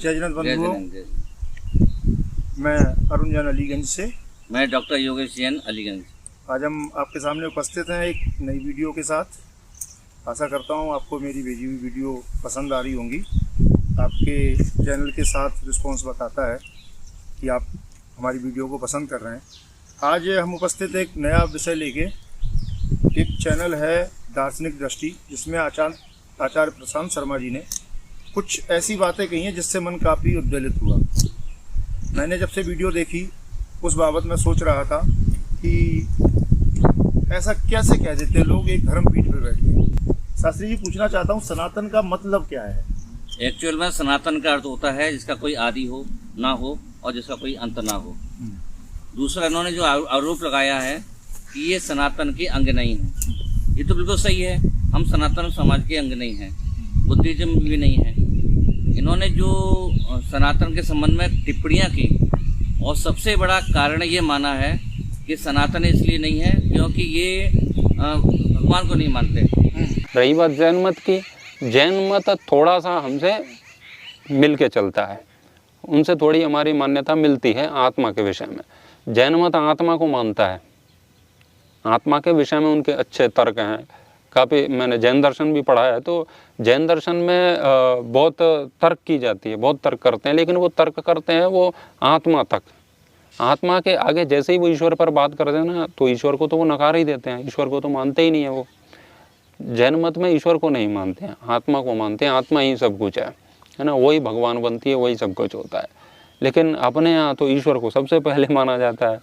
जय जगन्नाथ जय बंधुओं, जगन्नाथ। मैं अरुण जैन अलीगंज से। मैं डॉक्टर योगेश जैन अलीगंज। आज हम आपके सामने उपस्थित हैं एक नई वीडियो के साथ। आशा करता हूं आपको मेरी भेजी हुई वीडियो पसंद आ रही होंगी। आपके चैनल के साथ रिस्पांस बताता है कि आप हमारी वीडियो को पसंद कर रहे हैं। आज हम उपस्थित एक नया विषय लेके। एक चैनल है दार्शनिक दृष्टि, जिसमें आचार्य प्रशांत शर्मा जी ने कुछ ऐसी बातें कही हैं जिससे मन काफ़ी उद्वेलित हुआ। मैंने जब से वीडियो देखी उस बाबत में सोच रहा था कि ऐसा कैसे कह देते लोग एक धर्म पीठ पर बैठ के। शास्त्री जी, पूछना चाहता हूँ, सनातन का मतलब क्या है? एक्चुअल में सनातन का अर्थ होता है जिसका कोई आदि हो ना हो और जिसका कोई अंत ना हो। दूसरा, इन्होंने जो आरोप लगाया है कि ये सनातन के अंग नहीं है, ये तो बिल्कुल सही है। हम सनातन समाज के अंग नहीं हैं, बुद्धिज्म भी नहीं है। इन्होंने जो सनातन के संबंध में टिप्पणियां की, और सबसे बड़ा कारण ये माना है कि सनातन इसलिए नहीं है क्योंकि ये भगवान को नहीं मानते। रही बात जैन मत की, जैन मत थोड़ा सा हमसे मिल के चलता है, उनसे थोड़ी हमारी मान्यता मिलती है आत्मा के विषय में। जैन मत आत्मा को मानता है, आत्मा के विषय में उनके अच्छे तर्क हैं। काफ़ी मैंने जैन दर्शन भी पढ़ा है, तो जैन दर्शन में बहुत तर्क की जाती है, बहुत तर्क करते हैं, लेकिन वो तर्क करते हैं वो आत्मा तक। आत्मा के आगे जैसे ही वो ईश्वर पर बात करते हैं ना, तो ईश्वर को तो वो नकार ही देते हैं, ईश्वर को तो मानते ही नहीं है वो। जैन मत में ईश्वर को नहीं मानते हैं, आत्मा को मानते हैं। आत्मा ही सब कुछ है ना, वही भगवान बनती है, वही सब कुछ होता है। लेकिन अपने यहाँ तो ईश्वर को सबसे पहले माना जाता है।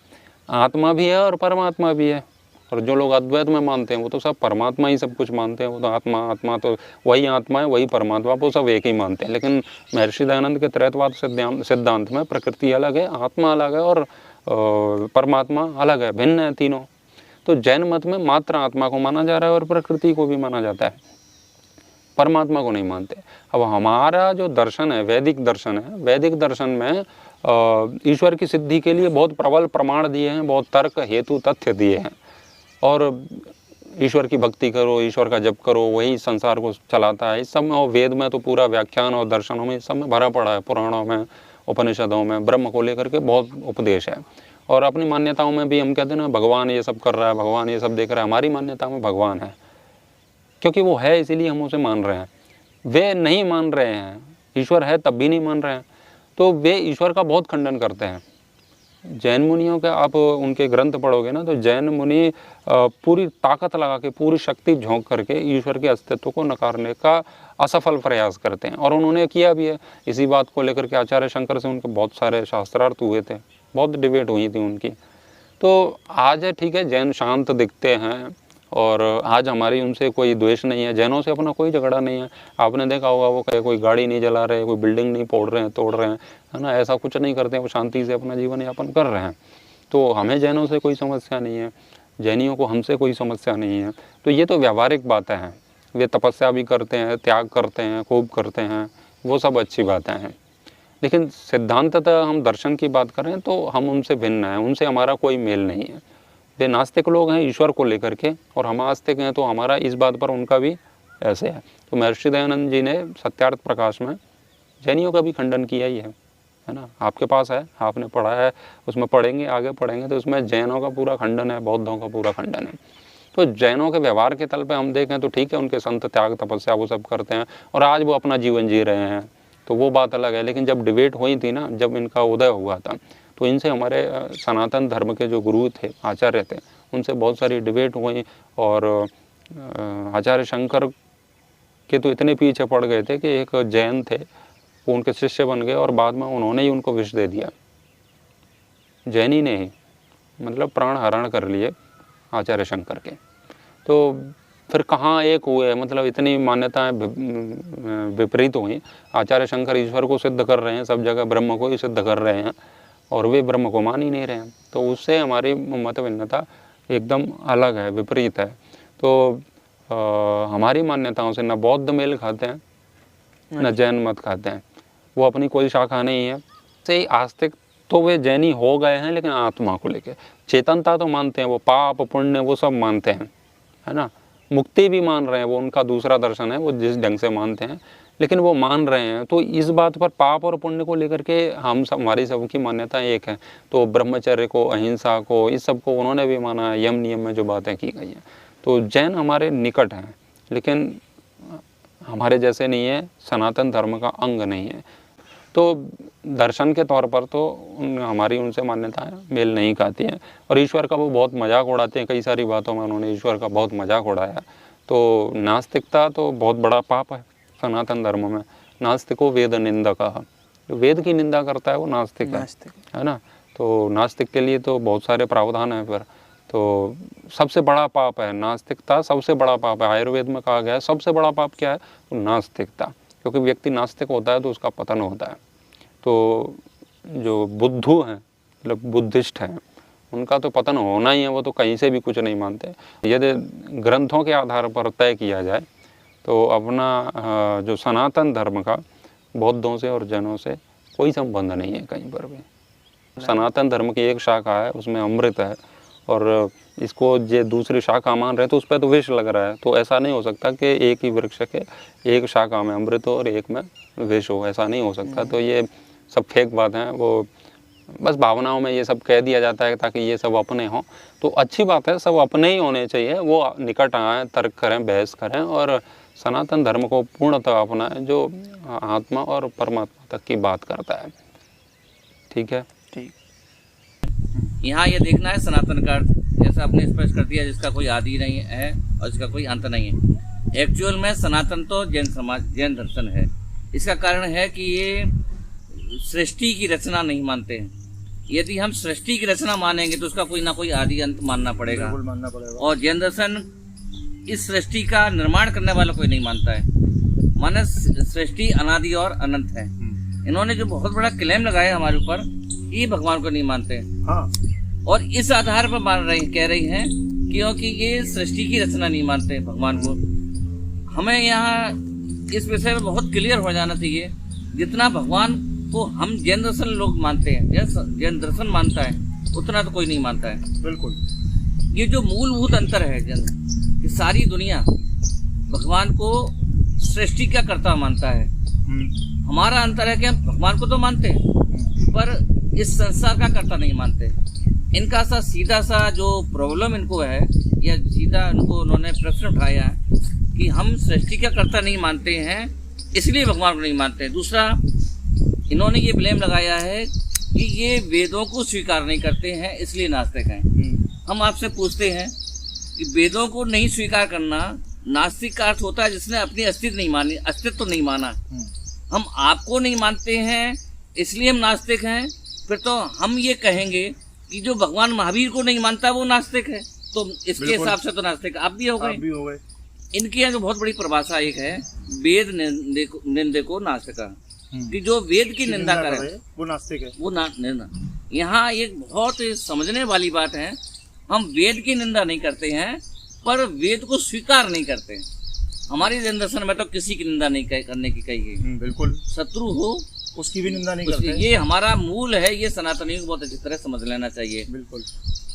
आत्मा भी है और परमात्मा भी है, और जो लोग अद्वैत में मानते हैं वो तो सब परमात्मा ही सब कुछ मानते हैं। वो तो आत्मा तो वही आत्मा है, वही परमात्मा, वो सब एक ही मानते हैं। लेकिन महर्षि दयानंद के त्रैतवाद सिद्धांत में प्रकृति अलग है, आत्मा अलग है और परमात्मा अलग है, भिन्न है तीनों। तो जैन मत में मात्र आत्मा को माना जा रहा है और प्रकृति को भी माना जाता है, परमात्मा को नहीं मानते। अब हमारा जो दर्शन है, वैदिक दर्शन है, वैदिक दर्शन में ईश्वर की सिद्धि के लिए बहुत प्रबल प्रमाण दिए हैं, बहुत तर्क हेतु तथ्य दिए हैं। और ईश्वर की भक्ति करो, ईश्वर का जप करो, वही संसार को चलाता है। इस सब में, और वेद में तो पूरा व्याख्यान और दर्शनों में, इस सब में भरा पड़ा है, पुराणों में, उपनिषदों में ब्रह्म को लेकर के बहुत उपदेश है। और अपनी मान्यताओं में भी हम कहते हैं ना, भगवान ये सब कर रहा है, भगवान ये सब देख रहा है। हमारी मान्यता में भगवान है, क्योंकि वो है इसीलिए हम उसे मान रहे हैं। वे नहीं मान रहे हैं, ईश्वर है तब भी नहीं मान रहे हैं, तो वे ईश्वर का बहुत खंडन करते हैं। जैन मुनियों के आप उनके ग्रंथ पढ़ोगे ना, तो जैन मुनि पूरी ताकत लगा के, पूरी शक्ति झोंक करके ईश्वर के अस्तित्व को नकारने का असफल प्रयास करते हैं, और उन्होंने किया भी है। इसी बात को लेकर के आचार्य शंकर से उनके बहुत सारे शास्त्रार्थ हुए थे, बहुत डिबेट हुई थी उनकी। तो आज है ठीक है, जैन शांत दिखते हैं, और आज हमारी उनसे कोई द्वेष नहीं है, जैनों से अपना कोई झगड़ा नहीं है। आपने देखा होगा वो कहे कोई गाड़ी नहीं जला रहे, कोई बिल्डिंग नहीं तोड़ रहे हैं, है ना, ऐसा कुछ नहीं करते हैं। वो शांति से अपना जीवन यापन कर रहे हैं। तो हमें जैनों से कोई समस्या नहीं है, जैनियों को हमसे कोई समस्या नहीं है। तो ये तो व्यावहारिक बातें हैं। वे तपस्या भी करते हैं, त्याग करते हैं, खूब करते हैं, वो सब अच्छी बातें हैं। लेकिन सिद्धांततः हम दर्शन की बात करें तो हम उनसे भिन्न हैं, उनसे हमारा कोई मेल नहीं है। वे नास्तिक लोग हैं ईश्वर को लेकर के, और हम आस्तिक हैं, तो हमारा इस बात पर उनका भी ऐसे है। तो महर्षि दयानंद जी ने सत्यार्थ प्रकाश में जैनियों का भी खंडन किया ही है ना। आपके पास है, आपने पढ़ा है, उसमें पढ़ेंगे, आगे पढ़ेंगे, तो उसमें जैनों का पूरा खंडन है, बौद्धों का पूरा खंडन है। तो जैनों के व्यवहार के तल पे हम देखें तो ठीक है, उनके संत त्याग तपस्या वो सब करते हैं, और आज वो अपना जीवन जी रहे हैं, तो वो बात अलग है। लेकिन जब डिबेट हुई थी ना, जब इनका उदय हुआ था, तो इनसे हमारे सनातन धर्म के जो गुरु थे, आचार्य थे, उनसे बहुत सारी डिबेट हुई। और आचार्य शंकर के तो इतने पीछे पड़ गए थे कि एक जैन थे, वो उनके शिष्य बन गए, और बाद में उन्होंने ही उनको विष दे दिया। जैनी ने ही मतलब प्राण हरण कर लिए आचार्य शंकर के। तो फिर कहाँ एक हुए, मतलब इतनी मान्यताएं विपरीत हुई। आचार्य शंकर ईश्वर को सिद्ध कर रहे हैं, सब जगह ब्रह्म को ही सिद्ध कर रहे हैं, और वे ब्रह्म को मान ही नहीं रहे हैं। तो उससे हमारी मत भिन्नता एकदम अलग है, विपरीत है। तो हमारी मान्यताओं से न बौद्ध मेल खाते हैं, न जैन मत खाते हैं। वो अपनी कोई शाखा नहीं है। से आस्तिक तो वे जैनी हो गए हैं, लेकिन आत्मा को लेके चेतनता तो मानते हैं, वो पाप पुण्य वो सब मानते हैं, है ना। मुक्ति भी मान रहे हैं, वो उनका दूसरा दर्शन है, वो जिस ढंग से मानते हैं। लेकिन वो मान रहे हैं। तो इस बात पर पाप और पुण्य को लेकर के हमारी सबकी मान्यता एक है। तो ब्रह्मचर्य को, अहिंसा को, इस सब को उन्होंने भी माना है, यम नियम में जो बातें की गई हैं। तो जैन हमारे निकट हैं, लेकिन हमारे जैसे नहीं है, सनातन धर्म का अंग नहीं है। तो दर्शन के तौर पर तो हमारी उनसे मान्यताएं मेल नहीं खाती हैं। और ईश्वर का वो बहुत मजाक उड़ाते हैं, कई सारी बातों में उन्होंने ईश्वर का बहुत मजाक उड़ाया। तो नास्तिकता तो बहुत बड़ा पाप है सनातन धर्म में। नास्तिको वेद निंदक, जो वेद की निंदा करता है वो नास्तिक है ना। तो नास्तिक के लिए तो बहुत सारे प्रावधान हैं। फिर तो सबसे बड़ा पाप है नास्तिकता, सबसे बड़ा पाप है। आयुर्वेद में कहा गया है सबसे बड़ा पाप क्या है, तो नास्तिकता। क्योंकि व्यक्ति नास्तिक होता है तो उसका पतन होता है। तो जो बुद्धू हैं, मतलब बुद्धिस्ट हैं, उनका तो पतन होना ही है, वो तो कहीं से भी कुछ नहीं मानते। यदि ग्रंथों के आधार पर तय किया जाए तो अपना जो सनातन धर्म का बौद्धों से और जैनों से कोई संबंध नहीं है कहीं पर भी। सनातन धर्म की एक शाखा है, उसमें अमृत है, और इसको जो दूसरी शाखा मान रहे हैं तो उस पर तो विष लग रहा है। तो ऐसा नहीं हो सकता कि एक ही वृक्ष के एक शाखा में अमृत हो और एक में विष हो, ऐसा नहीं हो सकता। तो ये सब फेक बात है, वो बस भावनाओं में ये सब कह दिया जाता है ताकि ये सब अपने हों। तो अच्छी बात है, सब अपने ही होने चाहिए, वो निकट आएँ, तर्क करें, बहस करें और सनातन धर्म को पूर्णतः अपनाएं, जो आत्मा और परमात्मा तक की बात करता है। ठीक है, ठीक। यहाँ ये देखना है सनातन का अर्थ, जैसा आपने स्पष्ट कर दिया, जिसका कोई आदि नहीं है और इसका कोई अंत नहीं है। एक्चुअल में सनातन तो जैन समाज, जैन दर्शन है। इसका कारण है कि ये सृष्टि की रचना नहीं मानते हैं। यदि हम सृष्टि की रचना मानेंगे तो उसका कोई ना कोई आदि अंत मानना पड़ेगा। और जैन दर्शन इस सृष्टि का निर्माण करने वाला कोई नहीं मानता है। माने सृष्टि अनादि और अनंत है। इन्होंने जो बहुत बड़ा क्लेम लगाया हमारे ऊपर, ये भगवान को नहीं मानते। हाँ। और इस आधार पर मान रहे कह रही हैं क्योंकि ये सृष्टि की रचना नहीं मानते भगवान को। हमें यहाँ इस विषय में बहुत क्लियर हो जाना चाहिए। जितना भगवान को हम जैन दर्शन लोग मानते हैं, जैन दर्शन मानता है, उतना तो कोई नहीं मानता है। बिल्कुल। ये जो मूलभूत अंतर है जैन कि सारी दुनिया भगवान को सृष्टि का कर्ता मानता है। हमारा अंतर है कि हम भगवान को तो मानते हैं पर इस संसार का कर्ता नहीं मानते। इनका सा सीधा सा जो प्रॉब्लम इनको है, या सीधा इनको उन्होंने प्रश्न उठाया कि हम सृष्टि का कर्ता नहीं मानते हैं इसलिए भगवान को नहीं मानते। दूसरा, इन्होंने ये ब्लेम लगाया है कि ये वेदों को स्वीकार नहीं करते हैं इसलिए नास्तिक हैं। हम आपसे पूछते हैं कि वेदों को नहीं स्वीकार करना नास्तिक का अर्थ होता है जिसने अपनी अस्तित्व नहीं माना। हम आपको नहीं मानते हैं इसलिए हम नास्तिक हैं, फिर तो हम ये कहेंगे कि जो भगवान महावीर को नहीं मानता वो नास्तिक है। तो इसके हिसाब से तो नास्तिक आप भी हो गए। इनकी यहाँ जो बहुत बड़ी परिभाषा एक है, वेद निंदको नास्तिका, कि जो वेद की निंदा करे वो नास्तिक है, वो निंदा। यहाँ एक बहुत समझने वाली बात है, हम वेद की निंदा नहीं करते हैं पर वेद को स्वीकार नहीं करते। हमारे जैन दर्शन में तो किसी की निंदा नहीं करने की कही गई। बिल्कुल। शत्रु हो उसकी भी निंदा नहीं करते। ये हमारा मूल है, ये सनातनियों को बहुत अच्छी तरह समझ लेना चाहिए। बिल्कुल।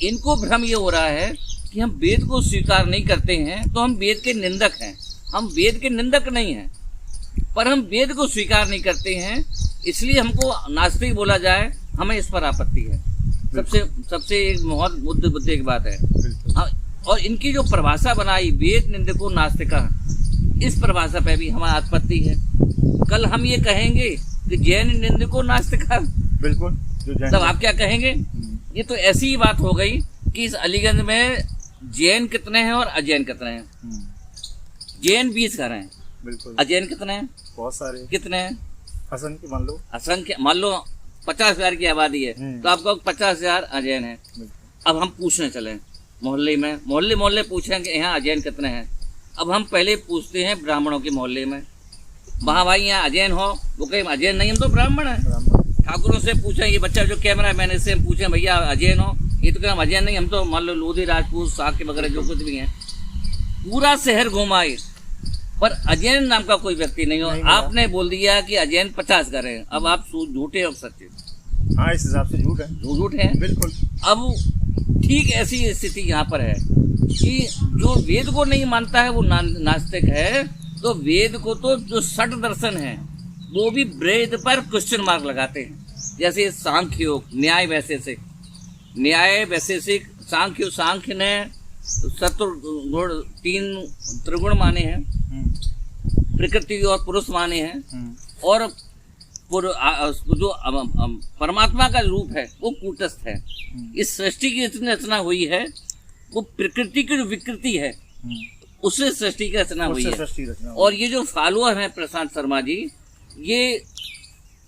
इनको भ्रम ये हो रहा है कि हम वेद को स्वीकार नहीं करते हैं तो हम वेद के निंदक हैं। हम वेद के निंदक नहीं हैं, पर हम वेद को स्वीकार नहीं करते हैं इसलिए हमको नास्तिक बोला जाए, हमें इस पर आपत्ति है। सबसे एक बहुत मुद्दे एक बात है। और इनकी जो परिभाषा बनाई वेद निंदको नास्तिका, इस परिभाषा पे भी हमारी आपत्ति है। कल हम ये कहेंगे कि जैन निंदको नास्तिका, बिल्कुल, तब आप क्या कहेंगे? ये तो ऐसी ही बात हो गई कि इस अलीगंज में जैन कितने हैं और अजैन कितने हैं। जैन 20 घर हैं, बिल्कुल। अजैन कितने हैं? बहुत सारे। कितने हैं? असंख्य मान लो। असंख्य, मान लो 50,000 की आबादी है तो आपको 50,000 अजैन है। अब हम पूछने चले मोहल्ले में, मोहल्ले पूछें कि यहाँ अजैन कितने हैं। अब हम पहले पूछते हैं ब्राह्मणों के मोहल्ले में, वहाँ भाई यहाँ अजैन हो, वो कहीं अजैन नहीं, हम तो ब्राह्मण है। ठाकुरों से पूछें, ये बच्चा जो कैमरा मैन इससे पूछें भैया अजैन हो, ये तो हम अजैन नहीं, हम तो मान लो लोधी राजपूत साके वगैरह जो कुछ भी हैं। पूरा शहर घुमाए पर अजैन नाम का कोई व्यक्ति नहीं हो। आपने बोल दिया कि अजैन 50 घर है। अब आप झूठे और सच्चे? हाँ, इस हिसाब से झूठ है। झूठ है, बिल्कुल। अब ठीक ऐसी स्थिति यहाँ पर है कि जो वेद को नहीं मानता है वो नास्तिक है, तो वेद को तो जो षट दर्शन है वो भी वेद पर क्वेश्चन मार्क लगाते हैं। जैसे सांख्य योग, न्याय वैशेषिक, सांख्य ने सत्वगुण 3 त्रिगुण माने हैं, प्रकृति और पुरुष माने हैं, और जो परमात्मा का रूप है वो कूटस्थ है। इस सृष्टि की जितनी रचना हुई है वो प्रकृति की जो विकृति है उससे सृष्टि की रचना हुई है। और ये जो फॉलोअर हैं प्रशांत शर्मा जी, ये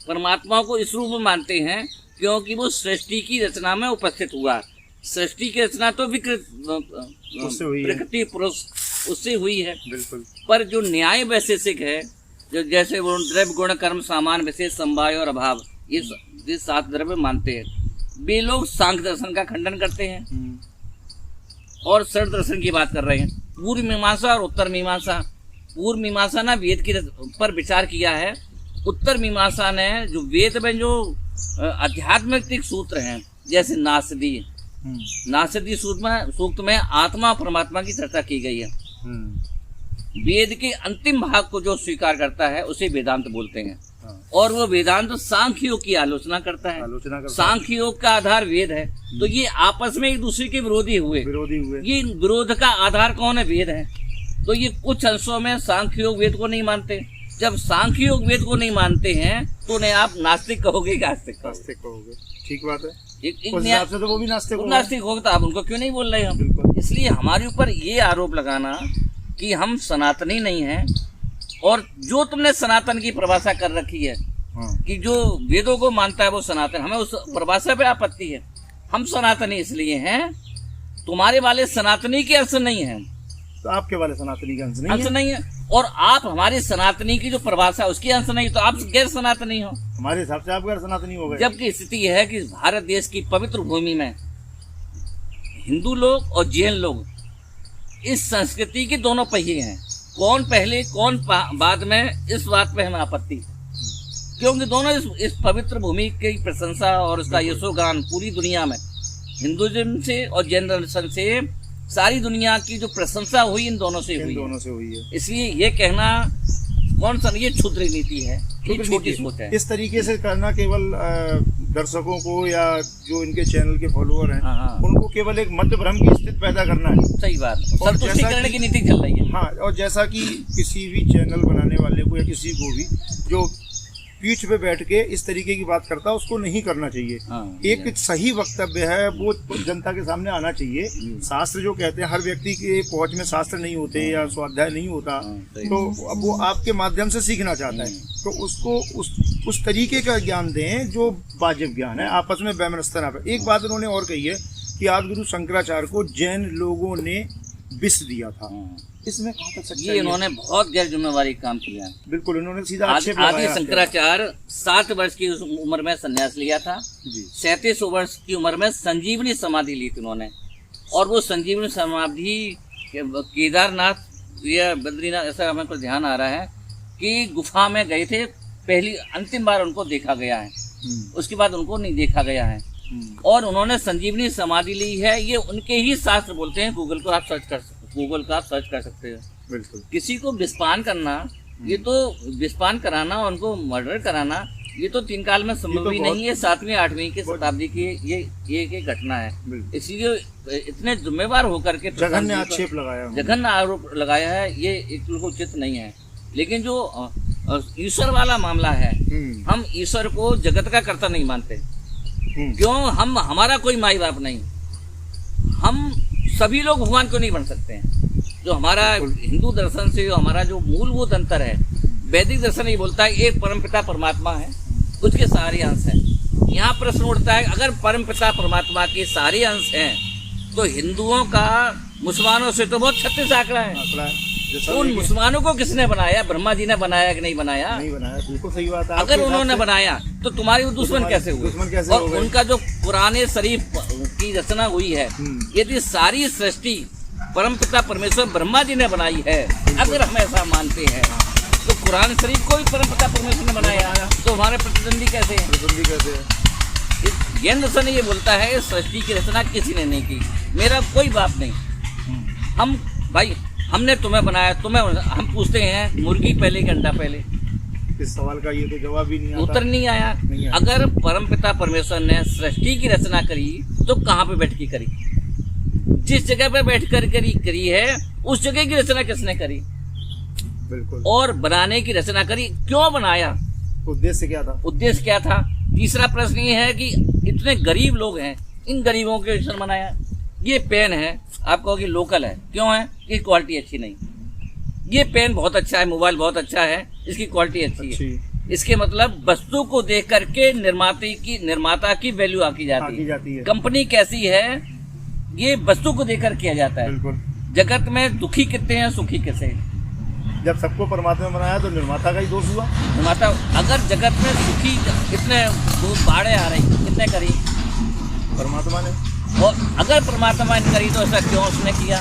परमात्मा को इस रूप में मानते हैं क्योंकि वो सृष्टि की रचना में उपस्थित हुआ। सृष्टि की रचना तो प्रकृति पुरुष उससे हुई है, बिल्कुल। पर जो न्याय वैशेषिक है, जो जैसे वो द्रव्य गुण कर्म सामान विशेष समवाय और अभाव, ये 7 द्रव्य मानते हैं, वे लोग सांख्य दर्शन का खंडन करते हैं और षट दर्शन की बात कर रहे हैं। पूर्व मीमांसा और उत्तर मीमांसा, पूर्व मीमांसा ने वेद की पर विचार किया है, उत्तर मीमांसा ने जो वेद में जो आध्यात्मिक सूत्र हैं जैसे नासदी सूक्त में आत्मा परमात्मा की चर्चा की गई है। वेद के अंतिम भाग को जो स्वीकार करता है उसे वेदांत बोलते हैं। और वो वेदांत सांख्य योग की आलोचना करता है। सांख्य योग का आधार वेद है, तो ये आपस में एक दूसरे के विरोधी हुए। ये विरोध का आधार कौन है? वेद है। तो ये कुछ अंशों में सांख्य योग वेद को नहीं मानते। जब सांख्य योग वेद को नहीं मानते हैं तो उन्हें आप नास्तिक कहोगे कि आस्तिक कहोगे? ठीक बात है। उस हिसाब से तो वो भी नास्तिक होगा, तो आप उनको क्यों नहीं बोल रहे हम? इसलिए हमारे ऊपर ये आरोप लगाना कि हम सनातनी नहीं हैं, और जो तुमने सनातन की परिभाषा कर रखी है कि जो वेदों को मानता है वो सनातन, हमें उस परिभाषा पे आपत्ति है। हम सनातनी इसलिए हैं, तुम्हारे वाले सनातनी के अंश नहीं है, तो आपके वाले सनातनी के अंश नहीं है। और आप हमारे सनातनी की जो परिभाषा उसके अंश नहीं, तो आप गैर सनातनी हो। हमारे हिसाब से आप गैर सनातनी हो गए। जबकि स्थिति है कि भारत देश की पवित्र भूमि में हिंदू लोग और जैन लोग इस संस्कृति के दोनों पहिए हैं। कौन पहले कौन बाद में, इस बात पे हमें आपत्ति, क्योंकि दोनों इस पवित्र भूमि की प्रशंसा और उसका यशोगान पूरी दुनिया में, हिंदुइज्म से और जैन दर्शन से सारी दुनिया की जो प्रशंसा हुई इन दोनों से हुई है। इसलिए ये कहना कौन सा, ये क्षुद्र नीति है, ये छोटी सोच है। इस तरीके से करना केवल दर्शकों को या जो इनके चैनल के फॉलोअर हैं उनको केवल एक मध्य भ्रम की स्थिति पैदा करना है। सही बात, संतुष्टि करने की नीति चल रही है। हाँ, और जैसा कि किसी भी चैनल बनाने वाले को या किसी को भी जो पीठ पे बैठ के इस तरीके की बात करता है उसको नहीं करना चाहिए। एक सही वक्तव्य है वो जनता के सामने आना चाहिए। शास्त्र जो कहते हैं, हर व्यक्ति के पहुंच में शास्त्र नहीं होते या स्वाध्याय नहीं होता, तो अब वो आपके माध्यम से सीखना चाहता है, तो उसको उस तरीके का ज्ञान दें जो वाजिब ज्ञान है। आपस में वैमनस्य ना। एक बात उन्होंने और कही है कि आदिगुरु शंकराचार्य को जैन लोगों ने विष दिया था। इसमें कहाँ तक सच्चाई है? ये इन्होंने बहुत गैर जिम्मेवारी काम किया। बिल्कुल, इन्होंने सीधा आक्षेप लगाया। आदि शंकराचार्य 7 वर्ष की उम्र में संन्यास लिया था। 37 वर्ष की उम्र में संजीवनी समाधि ली थी उन्होंने, और वो संजीवनी समाधि केदारनाथ या बद्रीनाथ, ऐसा हमें कुछ ध्यान आ रहा है कि गुफा में गए थे। पहली अंतिम बार उनको देखा गया है, उसके बाद उनको नहीं देखा गया है। और उन्होंने संजीवनी समाधि ली है, ये उनके ही शास्त्र बोलते हैं। गूगल को आप सर्च कर सकते हैं। बिल्कुल। किसी को विस्पान करना, ये तो विस्पान कराना, उनको मर्डर कराना, ये तो 3 काल में संभव ही नहीं है। 7वीं 8वीं की शताब्दी की ये घटना है। इसलिए इतने जिम्मेवार होकर के जघन्य आक्षेप लगाया, जघन्य आरोप लगाया है, ये बिल्कुल उचित नहीं है। लेकिन जो ईश्वर वाला मामला है, हम ईश्वर को जगत का कर्ता नहीं मानते। क्यों? हमारा कोई माई बाप नहीं, हम सभी लोग भगवान क्यों नहीं बन सकते हैं? जो हमारा हिंदू दर्शन से हमारा जो मूलभूत अंतर है, वैदिक दर्शन ये बोलता है एक परमपिता परमात्मा है, उसके सारे अंश हैं। यहाँ प्रश्न उठता है, अगर परमपिता परमात्मा के सारे अंश हैं तो हिंदुओं का मुसलमानों से तो बहुत 36 आंकड़ा है। उन मुसलमानों को किसने बनाया? ब्रह्मा जी ने बनाया कि नहीं बनाया? नहीं बनाया। बिल्कुल सही बात है। अगर उन्होंने बनाया तो तुम्हारे दुश्मन कैसे हुए? और उनका जो पुराने शरीफ की रचना हुई है, यदि सारी सृष्टि परमपिता परमेश्वर ब्रह्मा जी ने बनाई है, अगर हम ऐसा मानते हैं, तो कुरान शरीफ को भी परमपिता परमेश्वर ने बनाया, तो हमारे प्रतिद्वंदी कैसे है? जैन दर्शन ये बोलता है सृष्टि की रचना किसी ने नहीं की, मेरा कोई बाप नहीं। हम भाई हमने तुम्हें बनाया, हम पूछते हैं मुर्गी पहले कि अंडा पहले? इस सवाल का ये तो जवाब ही नहीं आता। उत्तर नहीं आया। अगर परमपिता परमेश्वर ने सृष्टि की रचना करी तो कहाँ पे बैठ के करी? जिस जगह पे बैठ कर करी है उस जगह की रचना किसने करी? बिल्कुल। और बनाने की रचना करी, क्यों बनाया? उद्देश्य क्या था? उद्देश्य क्या था? तीसरा प्रश्न ये है कि इतने गरीब लोग हैं, इन गरीबों के लिए बनाया। ये पेन है, आप कहोगे लोकल है, क्यों है? इसकी क्वालिटी अच्छी नहीं। ये पेन बहुत अच्छा है, मोबाइल बहुत अच्छा है, इसकी क्वालिटी अच्छी है। इसके मतलब वस्तु को देख करके निर्माता की वैल्यू आकी जाती है। कंपनी कैसी है ये वस्तु को देखकर किया जाता है। बिल्कुल। जगत में दुखी कितने हैं, सुखी कितने हैं? जब सबको परमात्मा ने बनाया तो निर्माता का ही दोष हुआ। निर्माता, अगर जगत में सुखी कितने बाढ़ें आ रही, कितने करी? परमात्मा ने। और अगर परमात्मा ने करी तो ऐसा क्यों उसने किया?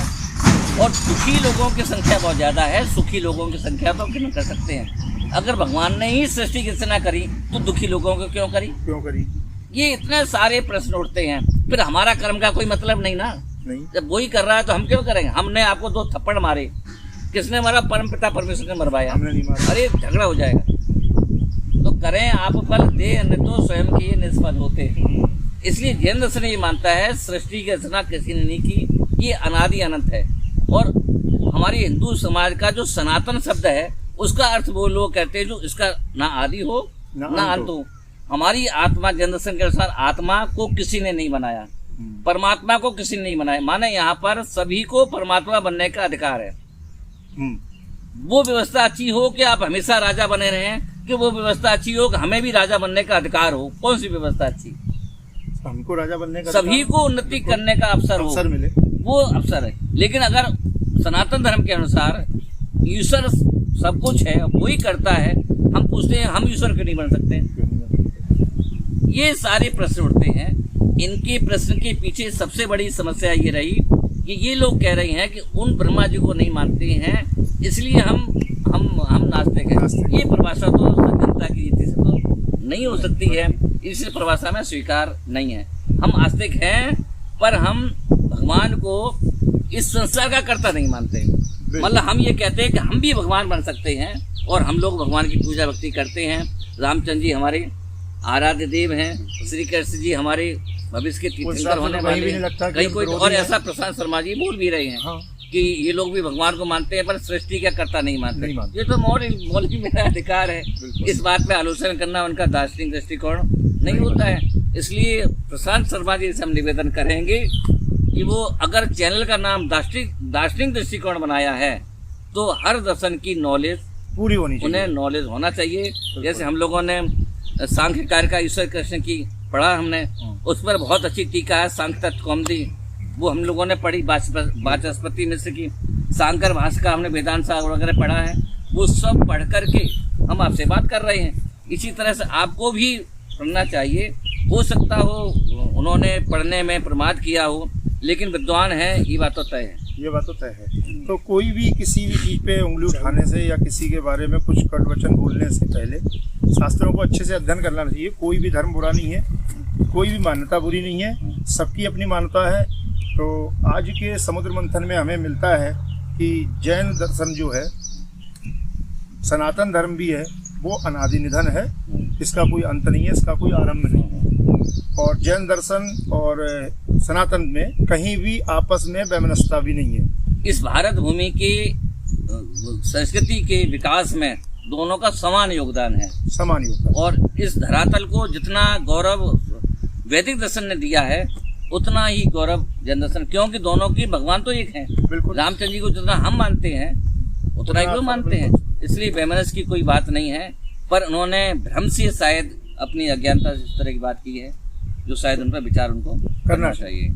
और दुखी लोगों की संख्या बहुत ज्यादा है, सुखी लोगों की संख्या तो क्यों कर सकते हैं? अगर भगवान ने ही सृष्टि की रचना करी तो दुखी लोगों को क्यों करी? ये इतने सारे प्रश्न उठते हैं। फिर हमारा कर्म का कोई मतलब नहीं ना। नहीं। जब वही कर रहा है तो हम क्यों करेंगे? हमने आपको 2 थप्पड़ मारे, किसने मारा? परमपिता परमेश्वर ने मरवाया। हमने नहीं मारा। अरे झगड़ा हो जाएगा। तो करें आप फल दे, अन्य तो स्वयं के निष्फल होते। इसलिए जैन दर्शन ये मानता है सृष्टि की रचना किसी ने नहीं की, ये अनादि अनंत है। और हमारी हिंदू समाज का जो सनातन शब्द है उसका अर्थ वो लोग कहते हैं जो इसका ना आदि हो ना अंत हो। हमारी आत्मा जैन दर्शन के अनुसार आत्मा को किसी ने नहीं बनाया, परमात्मा को किसी ने नहीं बनाया। माने यहाँ पर सभी को परमात्मा बनने का अधिकार है। वो व्यवस्था अच्छी हो कि आप हमेशा राजा बने रहें, कि वो व्यवस्था अच्छी हो कि हमें भी राजा बनने का अधिकार हो? कौन सी व्यवस्था अच्छी? हमको राजा बनने का, सभी को उन्नति करने का अवसर मिले, वो अवसर है। लेकिन अगर सनातन धर्म के अनुसार ईश्वर सब कुछ है, वही करता है, हम पूछते हैं हम ईश्वर क्यों नहीं बन सकते? ये सारे प्रश्न उठते हैं। इनके प्रश्न के पीछे सबसे बड़ी समस्या ये रही कि ये लोग कह रहे हैं कि उन ब्रह्मा जी को नहीं मानते हैं, इसलिए हम नास्तिक हैं। ये परिभाषा तो जनता की रीति से तो नहीं हो सकती है, इस परिभाषा में स्वीकार नहीं है। हम आस्तिक हैं पर हम भगवान को इस संसार का कर्ता नहीं मानते। मतलब हम ये कहते हैं कि हम भी भगवान बन सकते हैं और हम लोग भगवान की पूजा भक्ति करते हैं। रामचंद्र जी हमारे आराध्य देव हैं, श्री कृष्ण जी हमारे भविष्य के तीर्थंकर होने वाले हैं। कहीं कोई और ऐसा प्रशांत शर्मा जी बोल भी रहे हैं कि ये लोग भी भगवान को मानते हैं पर सृष्टि का कर्ता नहीं मानते। ये तो मौलिक मेरा अधिकार है, इस बात पे आलोचना करना उनका दार्शनिक दृष्टिकोण नहीं होता है। इसलिए प्रशांत शर्मा जी से हम निवेदन करेंगे कि वो अगर चैनल का नाम दार्शनिक दृष्टिकोण बनाया है तो हर दर्शन की नॉलेज पूरी होनी चाहिए, उन्हें नॉलेज होना चाहिए। जैसे हम लोगों ने सांख्य कार्य का ईश्वर कृष्ण की पढ़ा, हमने उस पर बहुत अच्छी टीका है सांख्य तत्व कौमुदी, वो हम लोगों ने पढ़ी। वाचस्पति मिश्र की सांकर भाषा का हमने वेदांत सागर वगैरह पढ़ा है, वो सब पढ़ करके हम आपसे बात कर रहे हैं। इसी तरह से आपको भी पढ़ना चाहिए। हो सकता हो उन्होंने पढ़ने में प्रमाद किया हो, लेकिन विद्वान है, ये बात तो तय है। ये बात तो तय है। तो कोई भी किसी भी चीज़ पे उंगली उठाने से या किसी के बारे में कुछ कट वचन बोलने से पहले शास्त्रों को अच्छे से अध्ययन करना चाहिए। कोई भी धर्म बुरा नहीं है, कोई भी मान्यता बुरी नहीं है, सबकी अपनी मान्यता है। तो आज के समुद्र मंथन में हमें मिलता है कि जैन दर्शन जो है, सनातन धर्म भी है, वो अनादि निधन है, इसका कोई अंत नहीं है, इसका कोई आरंभ नहीं है। और जैन दर्शन और सनातन में कहीं भी आपस में वैमनस्यता भी नहीं है। इस भारत भूमि की संस्कृति के विकास में दोनों का समान योगदान है, समान योगदान। और इस धरातल को जितना गौरव वैदिक दर्शन ने दिया है उतना ही गौरव जैन दर्शन, क्योंकि दोनों की भगवान तो एक हैं। रामचंद्र जी को जितना हम मानते हैं उतना ही वो मानते हैं, इसलिए वैमनस्य की कोई बात नहीं है। पर उन्होंने भ्रम से शायद अपनी अज्ञानता से इस तरह की बात की है जो शायद उन पर विचार उनको करना चाहिए।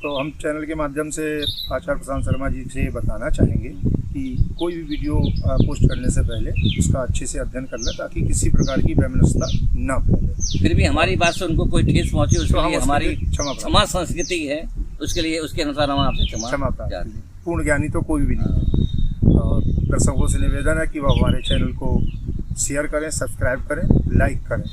तो हम चैनल के माध्यम से आचार्य प्रशांत शर्मा जी से बताना चाहेंगे कि कोई भी वीडियो पोस्ट करने से पहले उसका अच्छे से अध्ययन कर लें ताकि किसी प्रकार की वैमनस्यता ना फैले। फिर भी हमारी बात से उनको कोई ठेस पहुंचे उसके लिए हमारी क्षमा संस्कृति है, उसके लिए उसके अनुसार हम आपसे क्षमा चाहते हैं। पूर्ण ज्ञानी तो कोई भी नहीं है। और दर्शकों से निवेदन है कि वह हमारे चैनल को शेयर करें, सब्सक्राइब करें, लाइक करें।